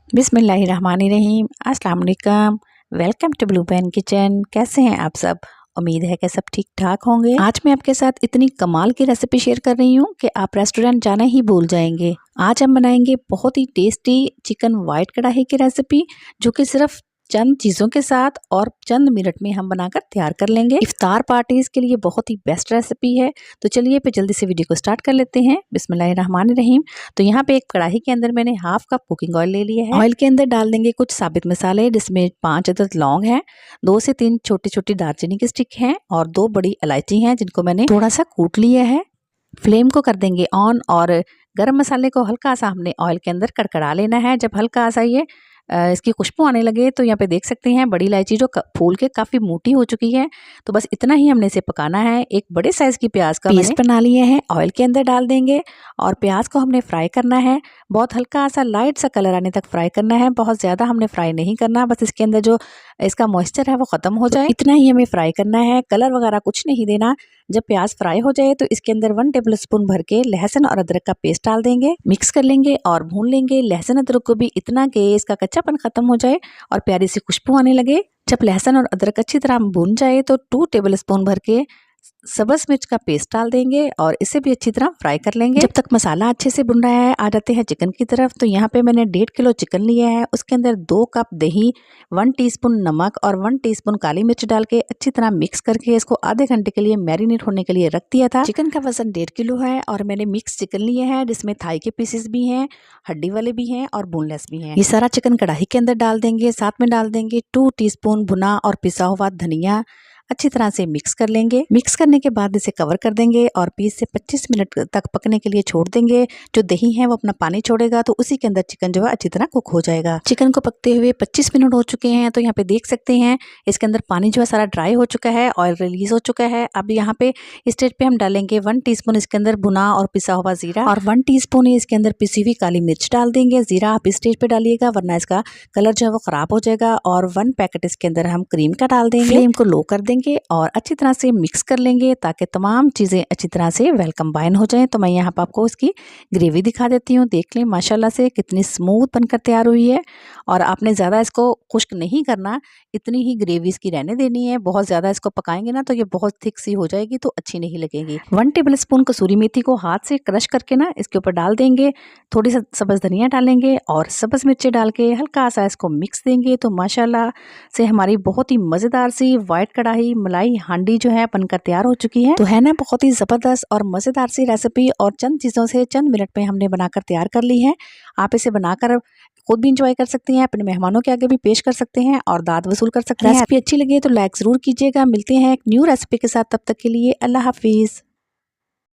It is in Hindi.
बिस्मिल्लाहिर्रहमानिर्रहीम। अस्सलाम वालेकुम। Welcome to blue pen kitchen. कैसे हैं आप सब? उम्मीद है कि सब ठीक ठाक होंगे। आज मैं आपके साथ इतनी कमाल की रेसिपी शेयर कर रही हूँ कि आप रेस्टोरेंट जाना ही भूल जाएंगे। आज हम बनाएंगे बहुत ही टेस्टी चिकन वाइट कढ़ाई की रेसिपी, जो कि सिर्फ चंद चीज़ों के साथ और चंद मिनट में हम बनाकर तैयार कर लेंगे। इफ्तार पार्टीज के लिए बहुत ही बेस्ट रेसिपी है। तो चलिए पे जल्दी से वीडियो को स्टार्ट कर लेते हैं। बिस्मिल्लाहिर्रहमानिर्रहीम। तो यहाँ पे एक कढ़ाई के अंदर मैंने हाफ कप कुकिंग ऑयल ले लिया है। ऑयल के अंदर डाल देंगे कुछ साबित मसाले, जिसमें 5 अदद लौंग हैं, 2 से 3 छोटी छोटी दालचीनी की स्टिक हैं और 2 बड़ी इलायची हैं, जिनको मैंने थोड़ा सा कूट लिया है। फ्लेम को कर देंगे ऑन और गरम मसाले को हल्का सा हमने ऑयल के अंदर कड़कड़ा लेना है। जब हल्का सा ये इसकी खुशबू आने लगे तो यहाँ पे देख सकते हैं बड़ी इलायची जो फूल के काफ़ी मोटी हो चुकी है। तो बस इतना ही हमने इसे पकाना है। एक बड़े साइज़ की प्याज का पीस बना लिए हैं, ऑयल के अंदर डाल देंगे और प्याज को हमने फ्राई करना है। बहुत हल्का सा लाइट सा कलर आने तक फ्राई करना है, बहुत ज़्यादा हमने फ्राई नहीं करना। बस इसके अंदर जो इसका मॉइस्चर है वो ख़त्म हो जाए, इतना ही हमें फ्राई करना है। कलर वगैरह कुछ नहीं देना। जब प्याज फ्राई हो जाए तो इसके अंदर 1 टेबल स्पून भर के लहसुन और अदरक का पेस्ट डाल देंगे, मिक्स कर लेंगे और भून लेंगे। लहसुन अदरक को भी इतना कि इसका कच्चापन खत्म हो जाए और प्यारी सी खुशबू आने लगे। जब लहसुन और अदरक अच्छी तरह भून जाए तो 2 टेबल स्पून भर के सब्ज़ मिर्च का पेस्ट डाल देंगे और इसे भी अच्छी तरह फ्राई कर लेंगे। जब तक मसाला अच्छे से भुन रहा है, आ जाते हैं चिकन की तरफ। तो यहाँ पे मैंने 1.5 किलो चिकन लिया है। उसके अंदर 2 कप दही, 1 टीस्पून नमक और 1 टीस्पून काली मिर्च डाल के अच्छी तरह मिक्स करके इसको आधे घंटे के लिए मैरिनेट होने के लिए रख दिया था। चिकन का वजन 1.5 किलो है और मैंने मिक्स चिकन लिया है, जिसमें थाई के पीसेस भी हैं, हड्डी वाले भी हैं और बोनलेस भी हैं। ये सारा चिकन कढ़ाई के अंदर डाल देंगे। साथ में डाल देंगे 2 टीस्पून भुना और पिसा हुआ धनिया। अच्छी तरह से मिक्स कर लेंगे। मिक्स करने के बाद इसे कवर कर देंगे और 20 से 25 मिनट तक पकने के लिए छोड़ देंगे। जो दही है वो अपना पानी छोड़ेगा, तो उसी के अंदर चिकन जो है अच्छी तरह कुक हो जाएगा। चिकन को पकते हुए 25 मिनट हो चुके हैं। तो यहाँ पे देख सकते हैं इसके अंदर पानी जो है सारा ड्राई हो चुका है, ऑयल रिलीज हो चुका है। अब यहाँ पे इस स्टेज पे हम डालेंगे 1 टीस्पून इसके अंदर भुना और पिसा हुआ जीरा और 1 टीस्पून इसके अंदर पिसी हुई काली मिर्च डाल देंगे। जीरा आप इस स्टेज पे डालिएगा, वरना इसका कलर जो है वो खराब हो जाएगा। और 1 पैकेट इसके अंदर हम क्रीम का डाल देंगे। फ्लेम को लो कर देंगे और अच्छी तरह से मिक्स कर लेंगे ताकि तमाम चीज़ें अच्छी तरह से वेल कंबाइन हो जाएं। तो मैं यहाँ पर आपको इसकी ग्रेवी दिखा देती हूँ। देख लें माशाल्लाह से कितनी स्मूथ बनकर तैयार हुई है। और आपने ज़्यादा इसको खुश्क नहीं करना, इतनी ही ग्रेवी इसकी रहने देनी है। बहुत ज़्यादा इसको पकाएंगे ना तो ये बहुत थिक सी हो जाएगी, तो अच्छी नहीं लगेगी। 1 टेबल स्पून कसूरी मेथी को हाथ से क्रश करके ना इसके ऊपर डाल देंगे। थोड़ी सी सब्ज़ धनिया डालेंगे और सब्ज़ मिर्चें डाल के हल्का सा इसको मिक्स देंगे। तो माशाल्लाह से हमारी बहुत ही मज़ेदार सी वाइट कढ़ाई मलाई हांडी जो है बनकर तैयार हो चुकी है। तो है ना बहुत ही ज़बरदस्त और मज़ेदार सी रेसिपी, और चंद चीज़ों से चंद मिनट में हमने बनाकर तैयार कर ली है। आप इसे बनाकर खुद भी इंजॉय कर सकते हैं, अपने मेहमानों के आगे भी पेश कर सकते हैं और दाद वसूल कर सकते हैं। रेसिपी अच्छी लगे तो लाइक ज़रूर कीजिएगा। मिलते हैं एक न्यू रेसिपी के साथ, तब तक के लिए अल्लाह हाफिज़।